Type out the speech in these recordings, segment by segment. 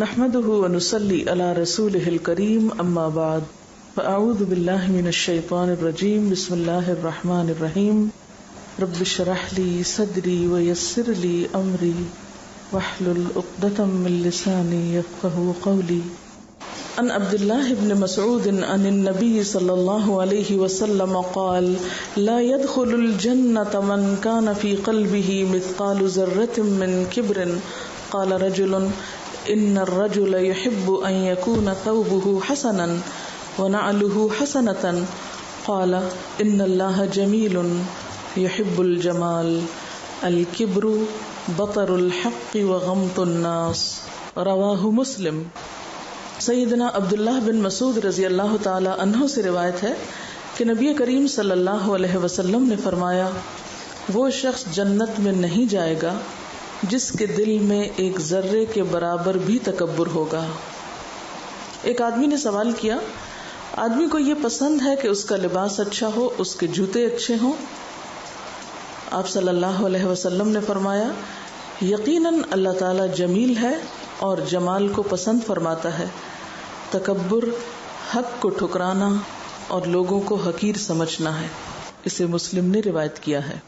نحمده ونصلي على رسوله الكريم اما بعد فاعوذ بالله من الشيطان الرجيم بسم الله الرحمن الرحيم رب اشرح لي صدري ويسر لي امري واحلل عقدة من لساني يفقهوا قولي. عن عبد الله بن مسعود عن النبي صلى الله عليه وسلم قال لا يدخل الجنة من كان في قلبه مثقال ذرة من كبر. قال رجل ان الرجل يحب ان يكون ثوبه حسنا ونعله حسنة. قال ان الله جميل يحب الجمال الكبر بطر الحق وغمط الناس. رواہ مسلم. سیدنا عبداللہ بن مسعود رضی اللہ تعالی عنہ سے روایت ہے کہ نبی کریم صلی اللہ علیہ وسلم نے فرمایا وہ شخص جنت میں نہیں جائے گا جس کے دل میں ایک ذرے کے برابر بھی تکبر ہوگا. ایک آدمی نے سوال کیا آدمی کو یہ پسند ہے کہ اس کا لباس اچھا ہو، اس کے جوتے اچھے ہوں؟ آپ صلی اللہ علیہ وسلم نے فرمایا یقیناً اللہ تعالی جمیل ہے اور جمال کو پسند فرماتا ہے. تکبر حق کو ٹھکرانا اور لوگوں کو حقیر سمجھنا ہے. اسے مسلم نے روایت کیا ہے.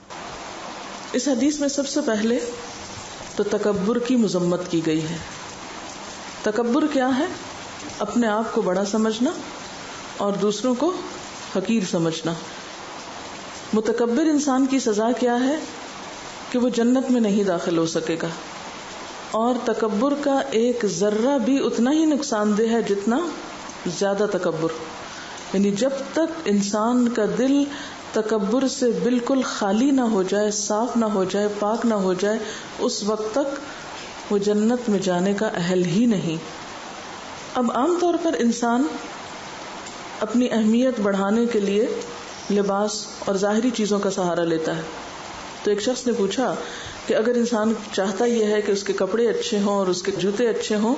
اس حدیث میں سب سے پہلے تو تکبر کی مذمت کی گئی ہے. تکبر کیا ہے؟ اپنے آپ کو بڑا سمجھنا اور دوسروں کو حقیر سمجھنا. متکبر انسان کی سزا کیا ہے کہ وہ جنت میں نہیں داخل ہو سکے گا، اور تکبر کا ایک ذرہ بھی اتنا ہی نقصان دہ ہے جتنا زیادہ تکبر. یعنی جب تک انسان کا دل تکبر سے بالکل خالی نہ ہو جائے، صاف نہ ہو جائے، پاک نہ ہو جائے، اس وقت تک وہ جنت میں جانے کا اہل ہی نہیں. اب عام طور پر انسان اپنی اہمیت بڑھانے کے لیے لباس اور ظاہری چیزوں کا سہارا لیتا ہے. تو ایک شخص نے پوچھا کہ اگر انسان چاہتا یہ ہے کہ اس کے کپڑے اچھے ہوں اور اس کے جوتے اچھے ہوں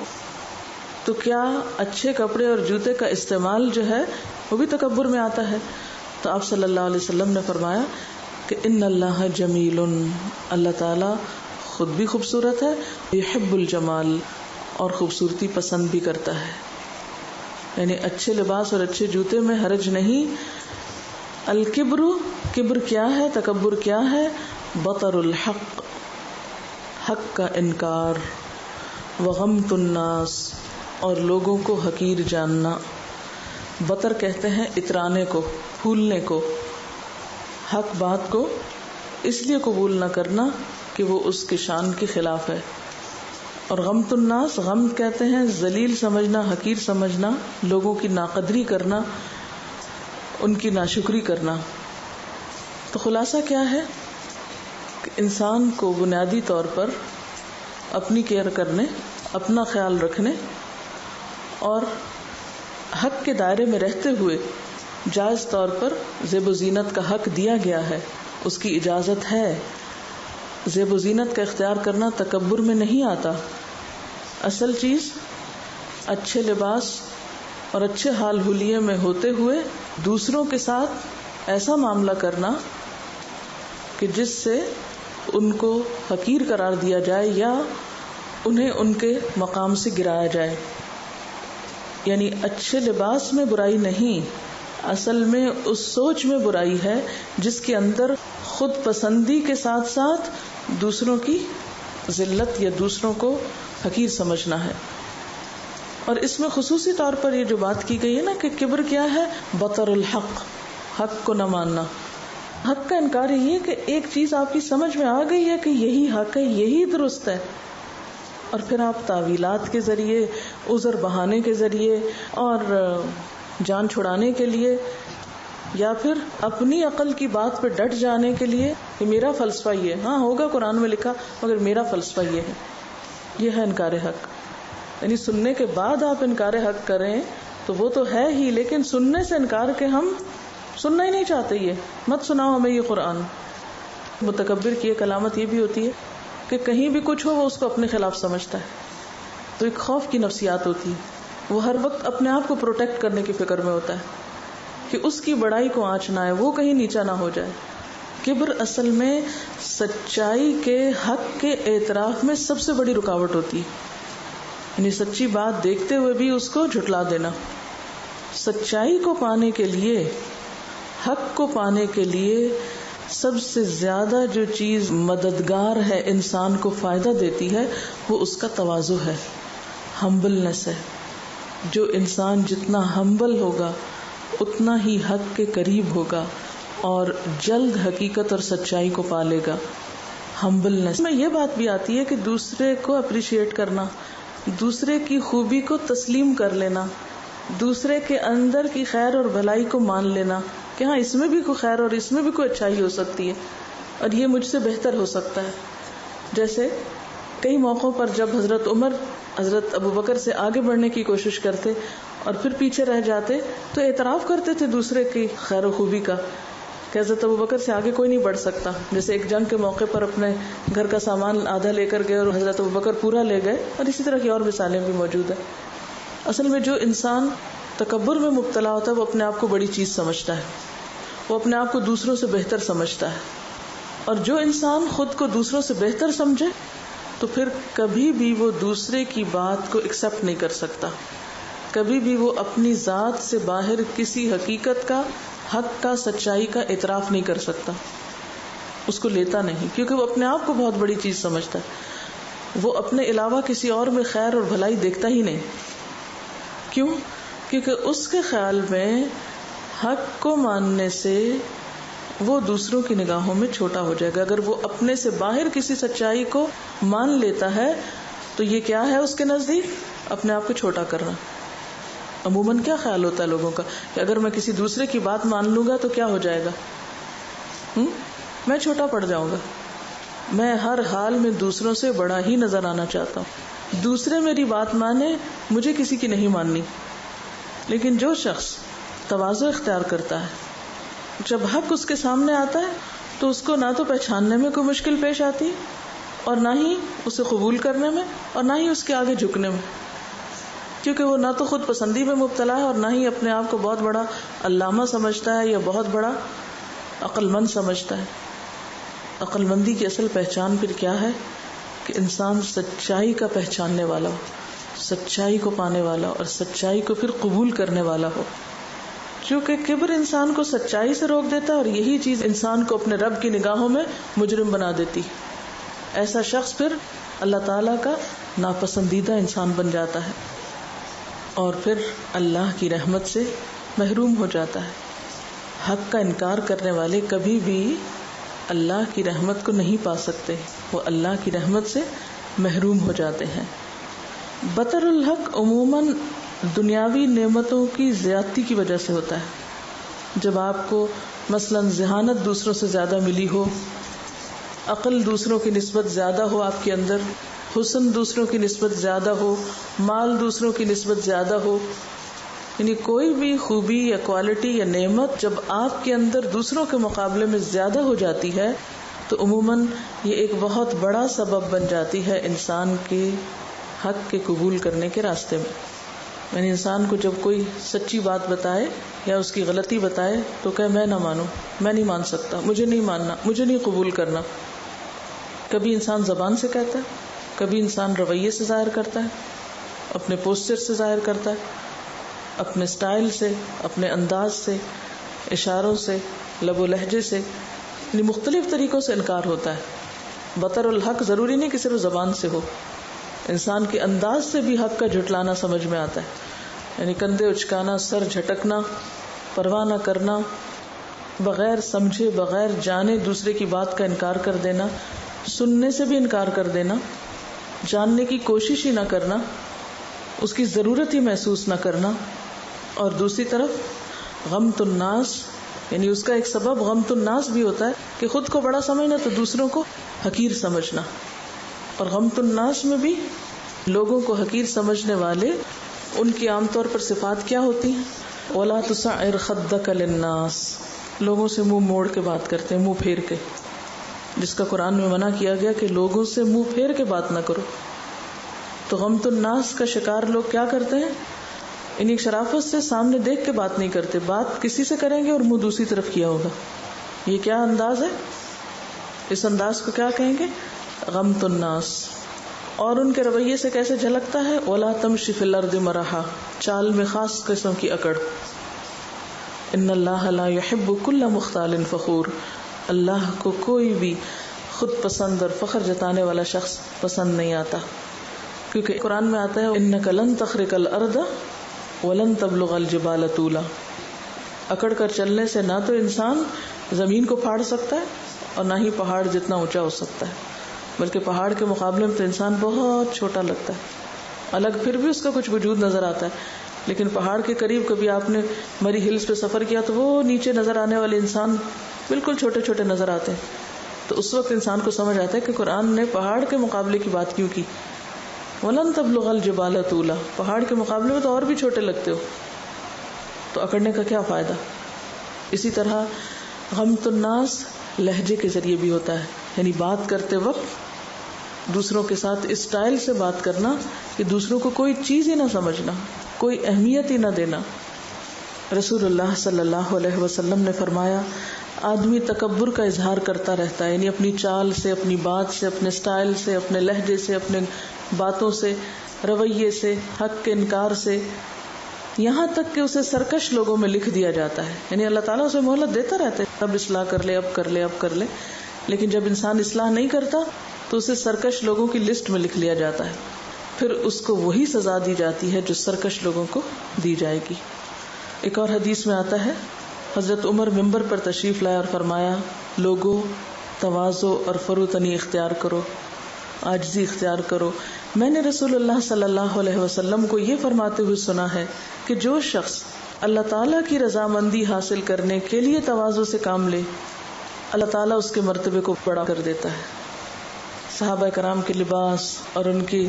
تو کیا اچھے کپڑے اور جوتے کا استعمال جو ہے وہ بھی تکبر میں آتا ہے؟ تو آپ صلی اللہ علیہ وسلم نے فرمایا کہ ان اللہ جمیل، اللہ تعالیٰ خود بھی خوبصورت ہے، یحب الجمال، اور خوبصورتی پسند بھی کرتا ہے. یعنی اچھے لباس اور اچھے جوتے میں حرج نہیں. الکبر، کبر کیا ہے، تکبر کیا ہے؟ بطر الحق، حق کا انکار، وغمط الناس، اور لوگوں کو حقیر جاننا. بطر کہتے ہیں اترانے کو، پھولنے کو، حق بات کو اس لیے قبول نہ کرنا کہ وہ اس کے شان کے خلاف ہے. اور غمط الناس، غم کہتے ہیں ذلیل سمجھنا، حقیر سمجھنا، لوگوں کی ناقدری کرنا، ان کی ناشکری کرنا. تو خلاصہ کیا ہے کہ انسان کو بنیادی طور پر اپنی کیئر کرنے، اپنا خیال رکھنے اور حق کے دائرے میں رہتے ہوئے جائز طور پر زیب و زینت کا حق دیا گیا ہے، اس کی اجازت ہے. زیب و زینت کا اختیار کرنا تکبر میں نہیں آتا. اصل چیز اچھے لباس اور اچھے حال حلیے میں ہوتے ہوئے دوسروں کے ساتھ ایسا معاملہ کرنا کہ جس سے ان کو حقیر قرار دیا جائے یا انہیں ان کے مقام سے گرایا جائے. یعنی اچھے لباس میں برائی نہیں، اصل میں اس سوچ میں برائی ہے جس کے اندر خود پسندی کے ساتھ ساتھ دوسروں کی ذلت یا دوسروں کو حقیر سمجھنا ہے. اور اس میں خصوصی طور پر یہ جو بات کی گئی ہے نا کہ کبر کیا ہے؟ بطر الحق، حق کو نہ ماننا. حق کا انکار یہ ہے کہ ایک چیز آپ کی سمجھ میں آ گئی ہے کہ یہی حق ہے، یہی درست ہے، اور پھر آپ تعویلات کے ذریعے، عذر بہانے کے ذریعے اور جان چھڑانے کے لیے یا پھر اپنی عقل کی بات پہ ڈٹ جانے کے لیے کہ میرا فلسفہ یہ، ہاں ہوگا قرآن میں لکھا مگر میرا فلسفہ یہ ہے، یہ ہے انکار حق. یعنی سننے کے بعد آپ انکار حق کریں تو وہ تو ہے ہی، لیکن سننے سے انکار کے ہم سننا ہی نہیں چاہتے، یہ مت سناؤ ہمیں یہ قرآن. متکبر کی ایک علامت یہ بھی ہوتی ہے کہ کہیں بھی کچھ ہو وہ اس کو اپنے خلاف سمجھتا ہے. تو ایک خوف کی نفسیات ہوتی ہے، وہ ہر وقت اپنے آپ کو پروٹیکٹ کرنے کی فکر میں ہوتا ہے کہ اس کی بڑائی کو آنچ نہ آئے، وہ کہیں نیچا نہ ہو جائے. کبر اصل میں سچائی کے، حق کے اعتراف میں سب سے بڑی رکاوٹ ہوتی ہے. یعنی سچی بات دیکھتے ہوئے بھی اس کو جھٹلا دینا. سچائی کو پانے کے لیے، حق کو پانے کے لیے سب سے زیادہ جو چیز مددگار ہے، انسان کو فائدہ دیتی ہے، وہ اس کا تواضع ہے، ہمبلنس ہے. جو انسان جتنا ہمبل ہوگا اتنا ہی حق کے قریب ہوگا اور جلد حقیقت اور سچائی کو پالے گا. ہمبلنس میں یہ بات بھی آتی ہے کہ دوسرے کو اپریشیٹ کرنا، دوسرے کی خوبی کو تسلیم کر لینا، دوسرے کے اندر کی خیر اور بھلائی کو مان لینا کہ ہاں اس میں بھی کوئی خیر اور اس میں بھی کوئی اچھائی ہو سکتی ہے اور یہ مجھ سے بہتر ہو سکتا ہے. جیسے کئی موقعوں پر جب حضرت عمر حضرت ابو بکر سے آگے بڑھنے کی کوشش کرتے اور پھر پیچھے رہ جاتے تو اعتراف کرتے تھے دوسرے کی خیر و خوبی کا کہ حضرت ابو بکر سے آگے کوئی نہیں بڑھ سکتا. جیسے ایک جنگ کے موقع پر اپنے گھر کا سامان آدھا لے کر گئے اور حضرت ابو بکر پورا لے گئے، اور اسی طرح کی اور مثالیں بھی موجود ہیں. اصل میں جو انسان تکبر میں مبتلا ہوتا ہے وہ اپنے آپ کو بڑی چیز سمجھتا ہے، وہ اپنے آپ کو دوسروں سے بہتر سمجھتا ہے. اور جو انسان خود کو دوسروں سے بہتر سمجھے تو پھر کبھی بھی وہ دوسرے کی بات کو ایکسپٹ نہیں کر سکتا، کبھی بھی وہ اپنی ذات سے باہر کسی حقیقت کا، حق کا، سچائی کا اعتراف نہیں کر سکتا، اس کو لیتا نہیں، کیونکہ وہ اپنے آپ کو بہت بڑی چیز سمجھتا ہے. وہ اپنے علاوہ کسی اور میں خیر اور بھلائی دیکھتا ہی نہیں. کیوں؟ کیونکہ اس کے خیال میں حق کو ماننے سے وہ دوسروں کی نگاہوں میں چھوٹا ہو جائے گا. اگر وہ اپنے سے باہر کسی سچائی کو مان لیتا ہے تو یہ کیا ہے اس کے نزدیک؟ اپنے آپ کو چھوٹا کرنا. عموماً کیا خیال ہوتا ہے لوگوں کا کہ اگر میں کسی دوسرے کی بات مان لوں گا تو کیا ہو جائے گا؟ میں چھوٹا پڑ جاؤں گا. میں ہر حال میں دوسروں سے بڑا ہی نظر آنا چاہتا ہوں، دوسرے میری بات مانے، مجھے کسی کی نہیں ماننی. لیکن جو شخص تواضع اختیار کرتا ہے، جب حق اس کے سامنے آتا ہے تو اس کو نہ تو پہچاننے میں کوئی مشکل پیش آتی اور نہ ہی اسے قبول کرنے میں اور نہ ہی اس کے آگے جھکنے میں، کیونکہ وہ نہ تو خود پسندی میں مبتلا ہے اور نہ ہی اپنے آپ کو بہت بڑا علامہ سمجھتا ہے یا بہت بڑا عقل مند سمجھتا ہے. عقل مندی کی اصل پہچان پھر کیا ہے کہ انسان سچائی کا پہچاننے والا ہو، سچائی کو پانے والا اور سچائی کو پھر قبول کرنے والا ہو. کیونکہ کبر انسان کو سچائی سے روک دیتا ہے اور یہی چیز انسان کو اپنے رب کی نگاہوں میں مجرم بنا دیتی. ایسا شخص پھر اللہ تعالیٰ کا ناپسندیدہ انسان بن جاتا ہے اور پھر اللہ کی رحمت سے محروم ہو جاتا ہے. حق کا انکار کرنے والے کبھی بھی اللہ کی رحمت کو نہیں پا سکتے، وہ اللہ کی رحمت سے محروم ہو جاتے ہیں. بطر الحق عموماً دنیاوی نعمتوں کی زیادتی کی وجہ سے ہوتا ہے. جب آپ کو مثلاً ذہانت دوسروں سے زیادہ ملی ہو، عقل دوسروں کی نسبت زیادہ ہو آپ کے اندر، حسن دوسروں کی نسبت زیادہ ہو، مال دوسروں کی نسبت زیادہ ہو، یعنی کوئی بھی خوبی یا کوالٹی یا نعمت جب آپ کے اندر دوسروں کے مقابلے میں زیادہ ہو جاتی ہے تو عموماً یہ ایک بہت بڑا سبب بن جاتی ہے انسان کے حق کے قبول کرنے کے راستے میں. یعنی انسان کو جب کوئی سچی بات بتائے یا اس کی غلطی بتائے تو کہے میں نہ مانوں، میں نہیں مان سکتا، مجھے نہیں ماننا، مجھے نہیں قبول کرنا. کبھی انسان زبان سے کہتا ہے، کبھی انسان رویے سے ظاہر کرتا ہے، اپنے پوسچر سے ظاہر کرتا ہے، اپنے سٹائل سے، اپنے انداز سے، اشاروں سے، لب و لہجے سے، یعنی مختلف طریقوں سے انکار ہوتا ہے. بطر الحق ضروری نہیں کہ صرف زبان سے ہو، انسان کے انداز سے بھی حق کا جھٹلانا سمجھ میں آتا ہے. یعنی کندھے اچکانا، سر جھٹکنا، پرواہ نہ کرنا، بغیر سمجھے بغیر جانے دوسرے کی بات کا انکار کر دینا، سننے سے بھی انکار کر دینا، جاننے کی کوشش ہی نہ کرنا، اس کی ضرورت ہی محسوس نہ کرنا. اور دوسری طرف غمت الناس، یعنی اس کا ایک سبب غمت الناس بھی ہوتا ہے کہ خود کو بڑا سمجھنا تو دوسروں کو حقیر سمجھنا. اور غمت الناس میں بھی لوگوں کو حقیر سمجھنے والے، ان کی عام طور پر صفات کیا ہوتی ہیں؟ وَلَا تُسَعِّرْ خَدَّكَ لِلنَّاسِ، لوگوں سے منہ موڑ کے بات کرتے ہیں، منہ پھیر کے، جس کا قرآن میں منع کیا گیا کہ لوگوں سے منہ پھیر کے بات نہ کرو. تو غمت الناس کا شکار لوگ کیا کرتے ہیں؟ انہیں شرافت سے سامنے دیکھ کے بات نہیں کرتے، بات کسی سے کریں گے اور منہ دوسری طرف کیا ہوگا. یہ کیا انداز ہے؟ اس انداز کو کیا کہیں گے؟ غمت الناس. اور ان کے رویے سے کیسے جھلکتا ہے؟ وَلَا تَمْشِ فِي الْأَرْضِ مَرَحًا، چال میں خاص قسم کی اکڑ. ان اللہ لا يحب كل مختال فخور، اللہ کو کوئی بھی خود پسند اور فخر جتانے والا شخص پسند نہیں آتا، کیونکہ قرآن میں آتا ہے انك لن تخرق الارض ولن تبلغ الجبال طولا. اکڑ کر چلنے سے نہ تو انسان زمین کو پھاڑ سکتا ہے اور نہ ہی پہاڑ جتنا اونچا ہو سکتا ہے، بلکہ پہاڑ کے مقابلے میں تو انسان بہت چھوٹا لگتا ہے، الگ پھر بھی اس کا کچھ وجود نظر آتا ہے. لیکن پہاڑ کے قریب کبھی آپ نے مری ہلز پہ سفر کیا تو وہ نیچے نظر آنے والے انسان بالکل چھوٹے چھوٹے نظر آتے ہیں. تو اس وقت انسان کو سمجھ آتا ہے کہ قرآن نے پہاڑ کے مقابلے کی بات کیوں کی. وَلَن تَبْلُغَ الْجِبَالَ طُولًا، پہاڑ کے مقابلے میں تو اور بھی چھوٹے لگتے ہو، تو اکڑنے کا کیا فائدہ. اسی طرح غمت الناس لہجے کے ذریعے بھی ہوتا ہے، یعنی بات کرتے وقت دوسروں کے ساتھ اس اسٹائل سے بات کرنا کہ دوسروں کو کوئی چیز ہی نہ سمجھنا، کوئی اہمیت ہی نہ دینا. رسول اللہ صلی اللہ علیہ وسلم نے فرمایا آدمی تکبر کا اظہار کرتا رہتا ہے، یعنی اپنی چال سے، اپنی بات سے، اپنے اسٹائل سے، اپنے لہجے سے، اپنے باتوں سے، رویے سے، حق کے انکار سے، یہاں تک کہ اسے سرکش لوگوں میں لکھ دیا جاتا ہے. یعنی اللہ تعالیٰ اسے مہلت دیتا رہتا ہے، اب اصلاح کر لے، اب کر لے، اب کر لے، لیکن جب انسان اصلاح نہیں کرتا تو اسے سرکش لوگوں کی لسٹ میں لکھ لیا جاتا ہے، پھر اس کو وہی سزا دی جاتی ہے جو سرکش لوگوں کو دی جائے گی. ایک اور حدیث میں آتا ہے حضرت عمر ممبر پر تشریف لائے اور فرمایا لوگوں تواضع اور فروتنی اختیار کرو، عاجزی اختیار کرو. میں نے رسول اللہ صلی اللہ علیہ وسلم کو یہ فرماتے ہوئے سنا ہے کہ جو شخص اللہ تعالیٰ کی رضامندی حاصل کرنے کے لیے تواضع سے کام لے، اللہ تعالیٰ اس کے مرتبے کو بڑا کر دیتا ہے. صحابہ کرام کے لباس اور ان کی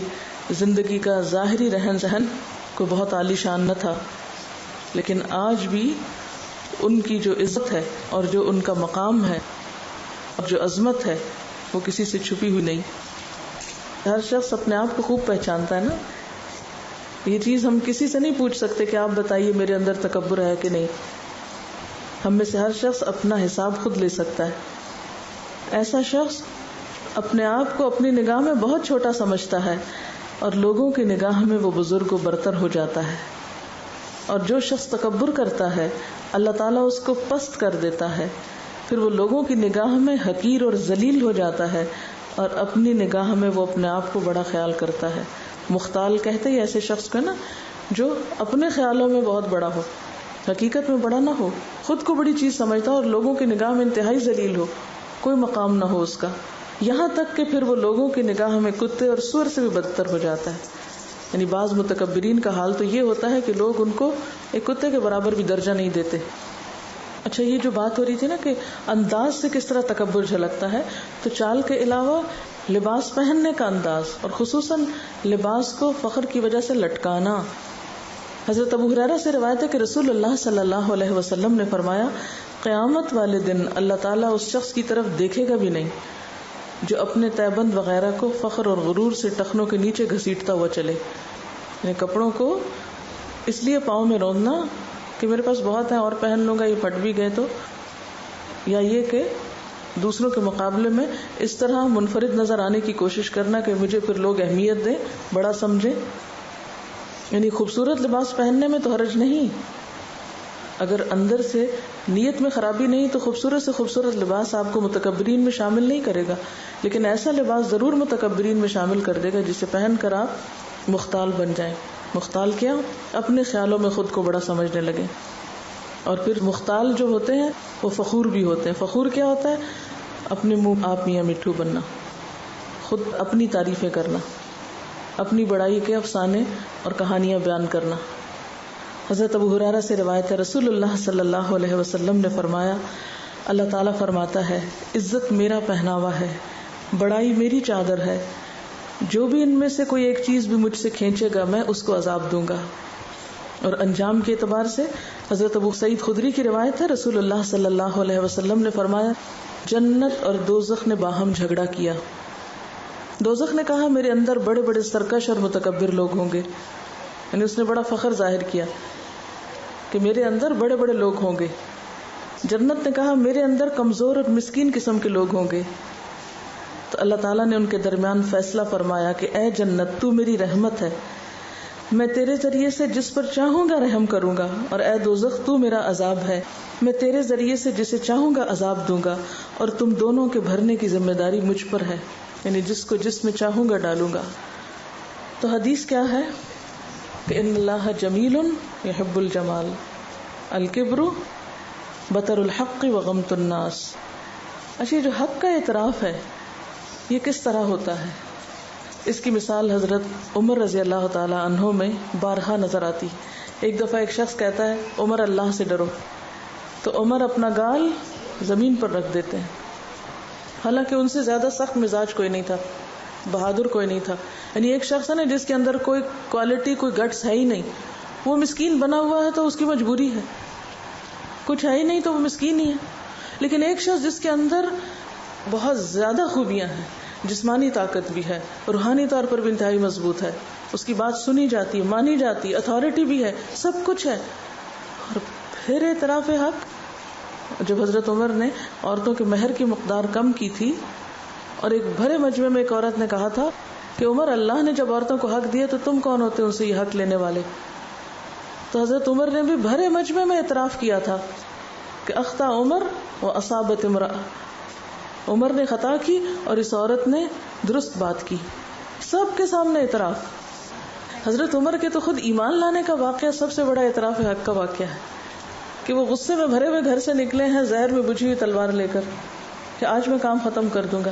زندگی کا ظاہری رہن سہن کو بہت عالی شان نہ تھا، لیکن آج بھی ان کی جو عزت ہے اور جو ان کا مقام ہے اور جو عظمت ہے وہ کسی سے چھپی ہوئی نہیں. ہر شخص اپنے آپ کو خوب پہچانتا ہے نا. یہ چیز ہم کسی سے نہیں پوچھ سکتے کہ آپ بتائیے میرے اندر تکبر ہے کہ نہیں. ہم میں سے ہر شخص اپنا حساب خود لے سکتا ہے. ایسا شخص اپنے آپ کو اپنی نگاہ میں بہت چھوٹا سمجھتا ہے اور لوگوں کی نگاہ میں وہ بزرگ و برتر ہو جاتا ہے. اور جو شخص تکبر کرتا ہے اللہ تعالیٰ اس کو پست کر دیتا ہے، پھر وہ لوگوں کی نگاہ میں حقیر اور ذلیل ہو جاتا ہے اور اپنی نگاہ میں وہ اپنے آپ کو بڑا خیال کرتا ہے. مختال کہتے ہیں ایسے شخص کو نا جو اپنے خیالوں میں بہت بڑا ہو، حقیقت میں بڑا نہ ہو، خود کو بڑی چیز سمجھتا ہو اور لوگوں کی نگاہ میں انتہائی ذلیل ہو، کوئی مقام نہ ہو اس کا، یہاں تک کہ پھر وہ لوگوں کی نگاہ میں کتے اور سور سے بھی بدتر ہو جاتا ہے. یعنی بعض متکبرین کا حال تو یہ ہوتا ہے کہ لوگ ان کو ایک کتے کے برابر بھی درجہ نہیں دیتے. اچھا یہ جو بات ہو رہی تھی نا کہ انداز سے کس طرح تکبر جھلکتا ہے، تو چال کے علاوہ لباس پہننے کا انداز اور خصوصاً لباس کو فخر کی وجہ سے لٹکانا. حضرت ابو ہریرہ سے روایت ہے کہ رسول اللہ صلی اللہ علیہ وسلم نے فرمایا قیامت والے دن اللہ تعالیٰ اس شخص کی طرف دیکھے گا بھی نہیں جو اپنے تیبند وغیرہ کو فخر اور غرور سے ٹخنوں کے نیچے گھسیٹتا ہوا چلے. یعنی کپڑوں کو اس لیے پاؤں میں روندنا کہ میرے پاس بہت ہے اور پہن لوں گا، یہ پھٹ بھی گئے تو، یا یہ کہ دوسروں کے مقابلے میں اس طرح منفرد نظر آنے کی کوشش کرنا کہ مجھے پھر لوگ اہمیت دیں، بڑا سمجھیں. یعنی خوبصورت لباس پہننے میں تو حرج نہیں، اگر اندر سے نیت میں خرابی نہیں تو خوبصورت سے خوبصورت لباس آپ کو متکبرین میں شامل نہیں کرے گا، لیکن ایسا لباس ضرور متکبرین میں شامل کر دے گا جسے پہن کر آپ مختال بن جائیں. مختال کیا؟ اپنے خیالوں میں خود کو بڑا سمجھنے لگے. اور پھر مختال جو ہوتے ہیں وہ فخور بھی ہوتے ہیں. فخور کیا ہوتا ہے؟ اپنے منہ آپ میاں مٹھو بننا، خود اپنی تعریفیں کرنا، اپنی بڑائی کے افسانے اور کہانیاں بیان کرنا. حضرت ابو ہریرہ سے روایت ہے رسول اللہ صلی اللہ علیہ وسلم نے فرمایا اللہ تعالیٰ فرماتا ہے عزت میرا پہناوا ہے، بڑائی میری چادر ہے، جو بھی ان میں سے کوئی ایک چیز بھی مجھ سے کھینچے گا میں اس کو عذاب دوں گا. اور انجام کے اعتبار سے حضرت ابو سعید خدری کی روایت ہے رسول اللہ صلی اللہ علیہ وسلم نے فرمایا جنت اور دوزخ نے باہم جھگڑا کیا. دوزخ نے کہا میرے اندر بڑے بڑے سرکش اور متکبر لوگ ہوں گے، یعنی اس نے بڑا فخر ظاہر کیا کہ میرے اندر بڑے بڑے لوگ ہوں گے. جنت نے کہا میرے اندر کمزور اور مسکین قسم کے لوگ ہوں گے. تو اللہ تعالیٰ نے ان کے درمیان فیصلہ فرمایا کہ اے جنت تو میری رحمت ہے، میں تیرے ذریعے سے جس پر چاہوں گا رحم کروں گا، اور اے دوزخ تو میرا عذاب ہے، میں تیرے ذریعے سے جسے چاہوں گا عذاب دوں گا، اور تم دونوں کے بھرنے کی ذمہ داری مجھ پر ہے، یعنی جس کو جس میں چاہوں گا ڈالوں گا۔ تو حدیث کیا ہے کہ ان اللہ جمیل یحب الجمال، الکبر بطر الحق وغمط الناس۔ اچھا، جو حق کا اعتراف ہے یہ کس طرح ہوتا ہے؟ اس کی مثال حضرت عمر رضی اللہ تعالی عنہ میں بارہا نظر آتی۔ ایک دفعہ ایک شخص کہتا ہے عمر اللہ سے ڈرو، تو عمر اپنا گال زمین پر رکھ دیتے ہیں، حالانکہ ان سے زیادہ سخت مزاج کوئی نہیں تھا، بہادر کوئی نہیں تھا، یعنی ایک شخص ہے نا جس کے اندر کوئی کوالٹی کوئی گٹس ہے ہی نہیں، وہ مسکین بنا ہوا ہے تو اس کی مجبوری ہے، کچھ ہے ہی نہیں تو وہ مسکین ہی ہے۔ لیکن ایک شخص جس کے اندر بہت زیادہ خوبیاں ہیں، جسمانی طاقت بھی ہے، روحانی طور پر بھی انتہائی مضبوط ہے، اس کی بات سنی جاتی ہے، مانی جاتی ہے، اتھارٹی بھی ہے، سب کچھ ہے، اور پھر اعتراف حق۔ جب حضرت عمر نے عورتوں کے مہر کی مقدار کم کی تھی اور ایک بھرے مجمع میں ایک عورت نے کہا تھا کہ عمر اللہ نے جب عورتوں کو حق دیا تو تم کون ہوتے ان سے یہ حق لینے والے؟ تو حضرت عمر نے بھی بھرے مجمع میں اعتراف کیا تھا کہ اخطا عمر و اصابت امرأ، عمر نے خطا کی اور اس عورت نے درست بات کی، سب کے سامنے اعتراف۔ حضرت عمر کے تو خود ایمان لانے کا واقعہ سب سے بڑا اعتراف حق کا واقعہ ہے کہ وہ غصے میں بھرے ہوئے گھر سے نکلے ہیں زہر میں بجھی ہوئی تلوار لے کر کہ آج میں کام ختم کر دوں گا،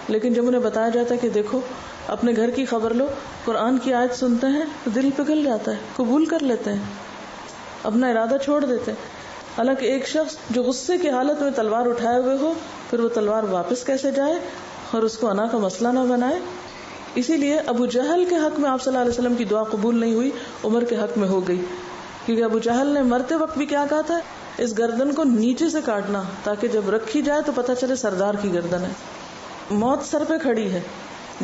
لیکن جب انہیں بتایا جاتا ہے کہ دیکھو اپنے گھر کی خبر لو، قرآن کی آیت سنتے ہیں تو دل پگھل جاتا ہے، قبول کر لیتے ہیں، اپنا ارادہ چھوڑ دیتے ہیں۔ حالانکہ ایک شخص جو غصے کی حالت میں تلوار اٹھائے ہوئے ہو، پھر وہ تلوار واپس کیسے جائے اور اس کو انا کا مسئلہ نہ بنائے۔ اسی لیے ابو جہل کے حق میں آپ صلی اللہ علیہ وسلم کی دعا قبول نہیں ہوئی، عمر کے حق میں ہو گئی، کیونکہ ابو جہل نے مرتے وقت بھی کیا کہا تھا، اس گردن کو نیچے سے کاٹنا تاکہ جب رکھی جائے تو پتہ چلے سردار کی گردن ہے، موت سر پہ کھڑی ہے،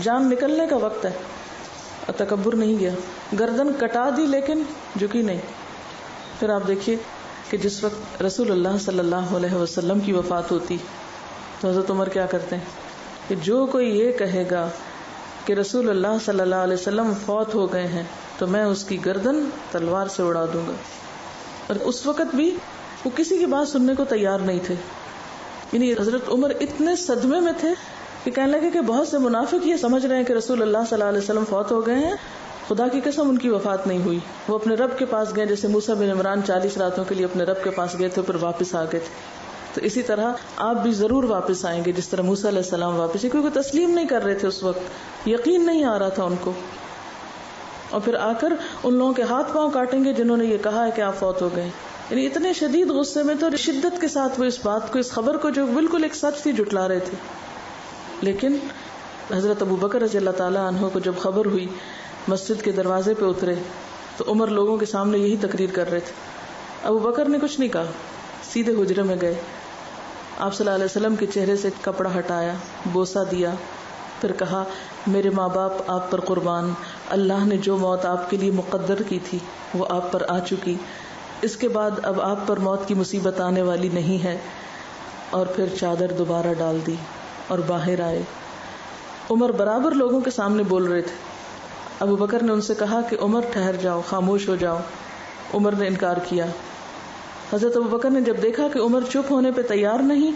جان نکلنے کا وقت ہے، اور تکبر نہیں گیا، گردن کٹا دی لیکن جھکی نہیں۔ پھر آپ دیکھیے کہ جس وقت رسول اللہ صلی اللہ علیہ وسلم کی وفات ہوتی تو حضرت عمر کیا کرتے ہیں کہ جو کوئی یہ کہے گا کہ رسول اللہ صلی اللہ علیہ وسلم فوت ہو گئے ہیں تو میں اس کی گردن تلوار سے اڑا دوں گا۔ اور اس وقت بھی وہ کسی کی بات سننے کو تیار نہیں تھے، یعنی حضرت عمر اتنے صدمے میں تھے کہ کہنے لگے کہ بہت سے منافق یہ سمجھ رہے ہیں کہ رسول اللہ صلی اللہ علیہ وسلم فوت ہو گئے ہیں، خدا کی قسم ان کی وفات نہیں ہوئی، وہ اپنے رب کے پاس گئے، جیسے موسیٰ بن عمران 40 راتوں کے لیے اپنے رب کے پاس گئے تھے پھر واپس آ گئے تھے، تو اسی طرح آپ بھی ضرور واپس آئیں گے جس طرح موسیٰ علیہ السلام واپس آئے، کیونکہ تسلیم نہیں کر رہے تھے، اس وقت یقین نہیں آ رہا تھا ان کو، اور پھر آ کر ان لوگوں کے ہاتھ پاؤں کاٹیں گے جنہوں نے یہ کہا ہے کہ آپ فوت ہو گئے، یعنی اتنے شدید غصے میں تو شدت کے ساتھ وہ اس بات کو، اس خبر کو جو بالکل ایک سچ تھی، جھٹلا رہے تھے۔ لیکن حضرت ابو بکر رضی اللہ تعالیٰ عنہ کو جب خبر ہوئی، مسجد کے دروازے پہ اترے تو عمر لوگوں کے سامنے یہی تقریر کر رہے تھے، ابو بکر نے کچھ نہیں کہا، سیدھے حجرے میں گئے، آپ صلی اللہ علیہ وسلم کے چہرے سے کپڑا ہٹایا، بوسہ دیا، پھر کہا میرے ماں باپ آپ پر قربان، اللہ نے جو موت آپ کے لیے مقدر کی تھی وہ آپ پر آ چکی، اس کے بعد اب آپ پر موت کی مصیبت آنے والی نہیں ہے، اور پھر چادر دوبارہ ڈال دی اور باہر آئے۔ عمر برابر لوگوں کے سامنے بول رہے تھے، ابو بکر نے ان سے کہا کہ عمر ٹھہر جاؤ، خاموش ہو جاؤ، عمر نے انکار کیا۔ حضرت ابو بکر نے جب دیکھا کہ عمر چپ ہونے پہ تیار نہیں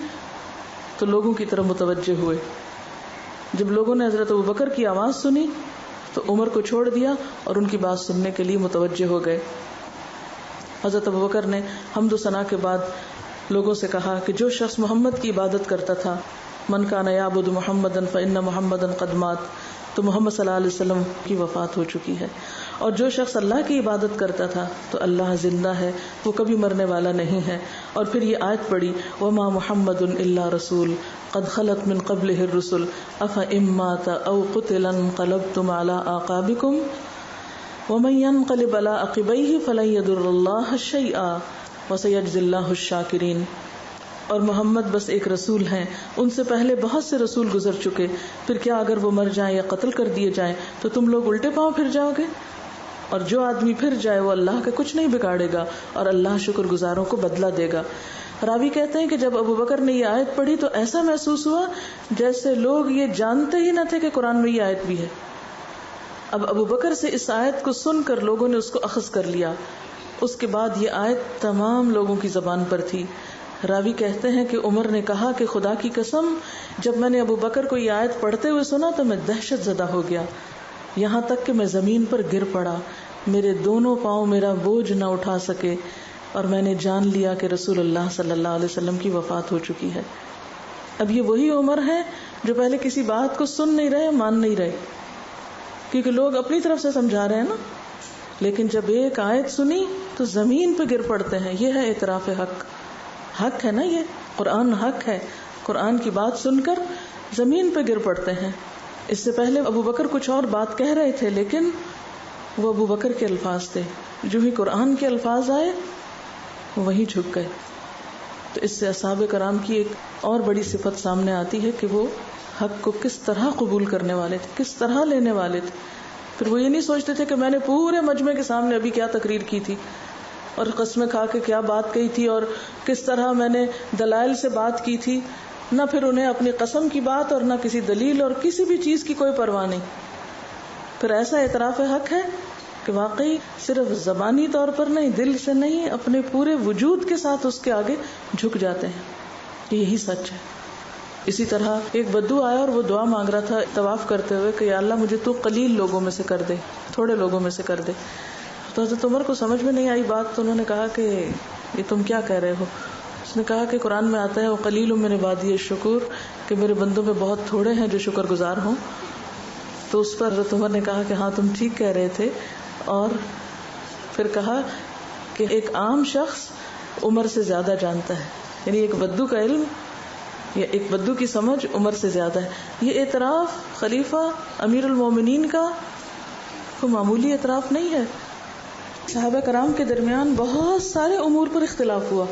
تو لوگوں کی طرف متوجہ ہوئے، جب لوگوں نے حضرت ابو بکر کی آواز سنی تو عمر کو چھوڑ دیا اور ان کی بات سننے کے لیے متوجہ ہو گئے۔ حضرت ابو بکر نے حمد و ثنا کے بعد لوگوں سے کہا کہ جو شخص محمد کی عبادت کرتا تھا، من کان یعبد محمدا فإن محمدا قد مات، تو محمد صلی اللہ علیہ وسلم کی وفات ہو چکی ہے، اور جو شخص اللہ کی عبادت کرتا تھا تو اللہ زندہ ہے، وہ کبھی مرنے والا نہیں ہے۔ اور پھر یہ آیت پڑھی، وما محمد الا رسول قد خلت من قبلہ الرسل افإن مات او قتل انقلبتم على اعقابکم ومن ينقلب على عقبیہ فلن يضر اللہ شیئا وسيجزی اللہ الشاکرین۔ اور محمد بس ایک رسول ہیں، ان سے پہلے بہت سے رسول گزر چکے، پھر کیا اگر وہ مر جائیں یا قتل کر دیے جائیں تو تم لوگ الٹے پاؤں پھر جاؤ گے؟ اور جو آدمی پھر جائے وہ اللہ کا کچھ نہیں بگاڑے گا، اور اللہ شکر گزاروں کو بدلہ دے گا۔ راوی کہتے ہیں کہ جب ابو بکر نے یہ آیت پڑھی تو ایسا محسوس ہوا جیسے لوگ یہ جانتے ہی نہ تھے کہ قرآن میں یہ آیت بھی ہے. اب ابو بکر سے اس آیت کو سن کر لوگوں نے اس کو اخذ کر لیا. اس کے بعد یہ آیت تمام لوگوں کی زبان پر تھی. راوی کہتے ہیں کہ عمر نے کہا کہ خدا کی قسم جب میں نے ابو بکر کو یہ آیت پڑھتے ہوئے سنا تو میں دہشت زدہ ہو گیا، یہاں تک کہ میں زمین پر گر پڑا. میرے دونوں پاؤں میرا بوجھ نہ اٹھا سکے اور میں نے جان لیا کہ رسول اللہ صلی اللہ علیہ وسلم کی وفات ہو چکی ہے. اب یہ وہی عمر ہے جو پہلے کسی بات کو سن نہیں رہے، مان نہیں رہے، کیونکہ لوگ اپنی طرف سے سمجھا رہے ہیں نا، لیکن جب ایک آیت سنی تو زمین پہ گر پڑتے ہیں. یہ ہے اعتراف حق. حق ہے نا، یہ قرآن حق ہے. قرآن کی بات سن کر زمین پہ گر پڑتے ہیں. اس سے پہلے ابو بکر کچھ اور بات کہہ رہے تھے، لیکن وہ ابو بکر کے الفاظ تھے. جو ہی قرآن کے الفاظ آئے وہیں جھک گئے. تو اس سے اصحاب کرام کی ایک اور بڑی صفت سامنے آتی ہے کہ وہ حق کو کس طرح قبول کرنے والے تھے، کس طرح لینے والے تھے. پھر وہ یہ نہیں سوچتے تھے کہ میں نے پورے مجمع کے سامنے ابھی کیا تقریر کی تھی اور قسمیں کھا کے کیا بات کہی تھی اور کس طرح میں نے دلائل سے بات کی تھی. نہ پھر انہیں اپنی قسم کی بات اور نہ کسی دلیل اور کسی بھی چیز کی کوئی پرواہ نہیں. پھر ایسا اعتراف حق ہے کہ واقعی صرف زبانی طور پر نہیں، دل سے نہیں، اپنے پورے وجود کے ساتھ اس کے آگے جھک جاتے ہیں. یہی سچ ہے. اسی طرح ایک بدو آیا اور وہ دعا مانگ رہا تھا طواف کرتے ہوئے کہ یا اللہ مجھے تو قلیل لوگوں میں سے کر دے، تھوڑے لوگوں میں سے کر دے. تو حضرت عمر کو سمجھ میں نہیں آئی بات، تو انہوں نے کہا کہ یہ تم کیا کہہ رہے ہو. اس نے کہا کہ قرآن میں آتا ہے وقلیل من عبادی الشکور، کہ میرے بندوں میں بہت تھوڑے ہیں جو شکر گزار ہوں. تو اس پر حضرت عمر نے کہا کہ ہاں تم ٹھیک کہہ رہے تھے، اور پھر کہا کہ ایک عام شخص عمر سے زیادہ جانتا ہے، یعنی ایک بدو کا علم یا ایک بدو کی سمجھ عمر سے زیادہ ہے. یہ اعتراف خلیفہ امیر المومنین کا کوئی معمولی اعتراف نہیں ہے. صحابہ کرام کے درمیان بہت سارے امور پر اختلاف ہوا،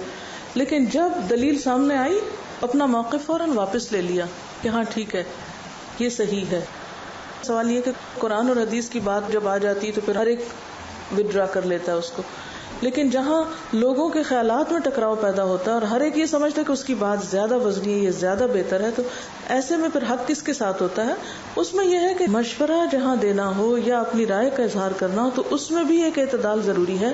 لیکن جب دلیل سامنے آئی اپنا موقف فوراً واپس لے لیا کہ ہاں ٹھیک ہے، یہ صحیح ہے. سوال یہ کہ قرآن اور حدیث کی بات جب آ جاتی ہے تو پھر ہر ایک وڈرا کر لیتا ہے اس کو، لیکن جہاں لوگوں کے خیالات میں ٹکراؤ پیدا ہوتا ہے اور ہر ایک یہ سمجھتا ہے کہ اس کی بات زیادہ وزنی ہے، یہ زیادہ بہتر ہے، تو ایسے میں پھر حق کس کے ساتھ ہوتا ہے؟ اس میں یہ ہے کہ مشورہ جہاں دینا ہو یا اپنی رائے کا اظہار کرنا ہو تو اس میں بھی ایک اعتدال ضروری ہے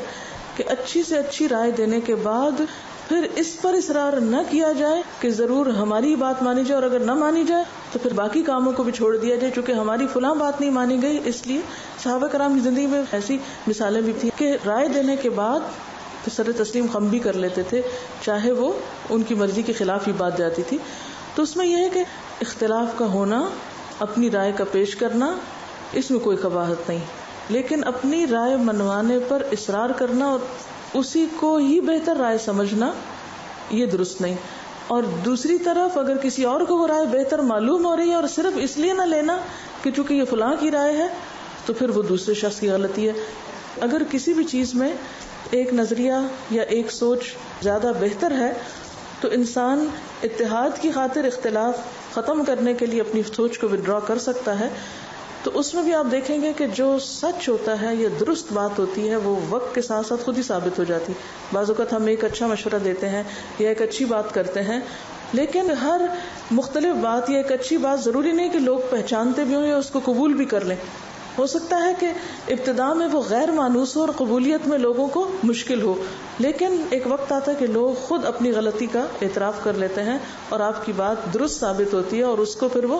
کہ اچھی سے اچھی رائے دینے کے بعد پھر اس پر اصرار نہ کیا جائے کہ ضرور ہماری بات مانی جائے، اور اگر نہ مانی جائے تو پھر باقی کاموں کو بھی چھوڑ دیا جائے چونکہ ہماری فلاں بات نہیں مانی گئی. اس لیے صحابہ کرام کی زندگی میں ایسی مثالیں بھی تھیں کہ رائے دینے کے بعد سر تسلیم خم بھی کر لیتے تھے، چاہے وہ ان کی مرضی کے خلاف ہی بات جاتی تھی. تو اس میں یہ ہے کہ اختلاف کا ہونا، اپنی رائے کا پیش کرنا، اس میں کوئی قباحت نہیں، لیکن اپنی رائے منوانے پر اصرار کرنا اور اسی کو ہی بہتر رائے سمجھنا یہ درست نہیں. اور دوسری طرف اگر کسی اور کو وہ رائے بہتر معلوم ہو رہی ہے اور صرف اس لیے نہ لینا کہ چونکہ یہ فلاں کی رائے ہے تو پھر وہ دوسرے شخص کی غلطی ہے. اگر کسی بھی چیز میں ایک نظریہ یا ایک سوچ زیادہ بہتر ہے تو انسان اتحاد کی خاطر اختلاف ختم کرنے کے لیے اپنی سوچ کو وڈرا کر سکتا ہے. تو اس میں بھی آپ دیکھیں گے کہ جو سچ ہوتا ہے یا درست بات ہوتی ہے وہ وقت کے ساتھ ساتھ خود ہی ثابت ہو جاتی. بعض اوقات ہم ایک اچھا مشورہ دیتے ہیں یا ایک اچھی بات کرتے ہیں، لیکن ہر مختلف بات یا ایک اچھی بات ضروری نہیں کہ لوگ پہچانتے بھی ہوں یا اس کو قبول بھی کر لیں. ہو سکتا ہے کہ ابتداء میں وہ غیر مانوس ہو اور قبولیت میں لوگوں کو مشکل ہو، لیکن ایک وقت آتا ہے کہ لوگ خود اپنی غلطی کا اعتراف کر لیتے ہیں اور آپ کی بات درست ثابت ہوتی ہے اور اس کو پھر وہ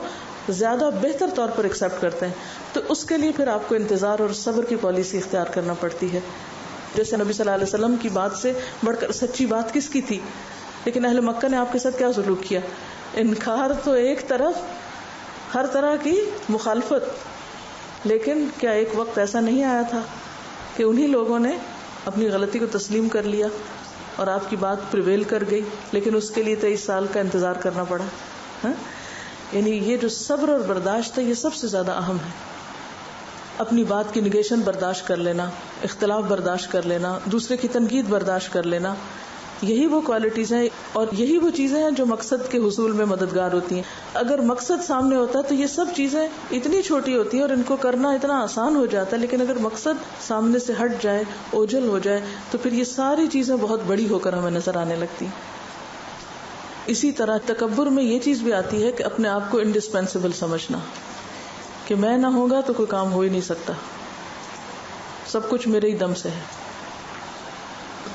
زیادہ بہتر طور پر ایکسپٹ کرتے ہیں. تو اس کے لیے پھر آپ کو انتظار اور صبر کی پالیسی اختیار کرنا پڑتی ہے. جیسے نبی صلی اللہ علیہ وسلم کی بات سے بڑھ کر سچی بات کس کی تھی، لیکن اہل مکہ نے آپ کے ساتھ کیا سلوک کیا؟ انکار تو ایک طرف، ہر طرح کی مخالفت. لیکن کیا ایک وقت ایسا نہیں آیا تھا کہ انہی لوگوں نے اپنی غلطی کو تسلیم کر لیا اور آپ کی بات پریویل کر گئی، لیکن اس کے لیے 23 سال کا انتظار کرنا پڑا؟ یعنی یہ جو صبر اور برداشت ہے یہ سب سے زیادہ اہم ہے. اپنی بات کی نگیشن برداشت کر لینا، اختلاف برداشت کر لینا، دوسرے کی تنقید برداشت کر لینا، یہی وہ کوالٹیز ہیں اور یہی وہ چیزیں ہیں جو مقصد کے حصول میں مددگار ہوتی ہیں. اگر مقصد سامنے ہوتا ہے تو یہ سب چیزیں اتنی چھوٹی ہوتی ہیں اور ان کو کرنا اتنا آسان ہو جاتا ہے، لیکن اگر مقصد سامنے سے ہٹ جائے، اوجھل ہو جائے، تو پھر یہ ساری چیزیں بہت بڑی ہو کر ہمیں نظر آنے لگتی. اسی طرح تکبر میں یہ چیز بھی آتی ہے کہ اپنے آپ کو انڈسپینسیبل سمجھنا کہ میں نہ ہوگا تو کوئی کام ہو ہی نہیں سکتا، سب کچھ میرے ہی دم سے ہے.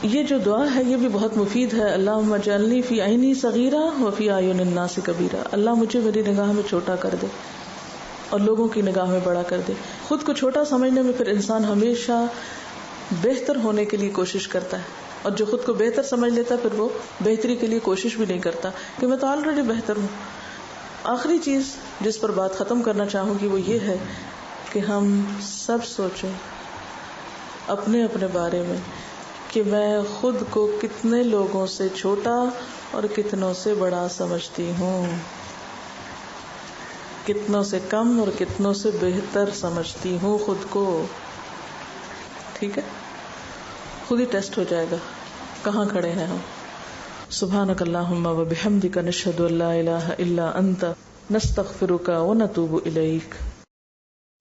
یہ جو دعا ہے یہ بھی بہت مفید ہے. اللہم اجعلنی فی عینی صغیرہ وفی اعین الناس کبیرہ. اللہ مجھے میری نگاہ میں چھوٹا کر دے اور لوگوں کی نگاہ میں بڑا کر دے. خود کو چھوٹا سمجھنے میں پھر انسان ہمیشہ بہتر ہونے کے لیے کوشش کرتا ہے، اور جو خود کو بہتر سمجھ لیتا ہے پھر وہ بہتری کے لیے کوشش بھی نہیں کرتا کہ میں تو آلریڈی بہتر ہوں. آخری چیز جس پر بات ختم کرنا چاہوں گی وہ یہ ہے کہ ہم سب سوچیں اپنے اپنے بارے میں کہ میں خود کو کتنے لوگوں سے چھوٹا اور کتنوں سے بڑا سمجھتی ہوں، کتنوں سے کم اور کتنوں سے بہتر سمجھتی ہوں خود کو. ٹھیک ہے، خود ہی ٹیسٹ ہو جائے گا کہاں کھڑے ہیں ہم. سبحانک اللہم و بحمدک نشہد ان لا الہ الا انت نستغفرک و نتوب الیک.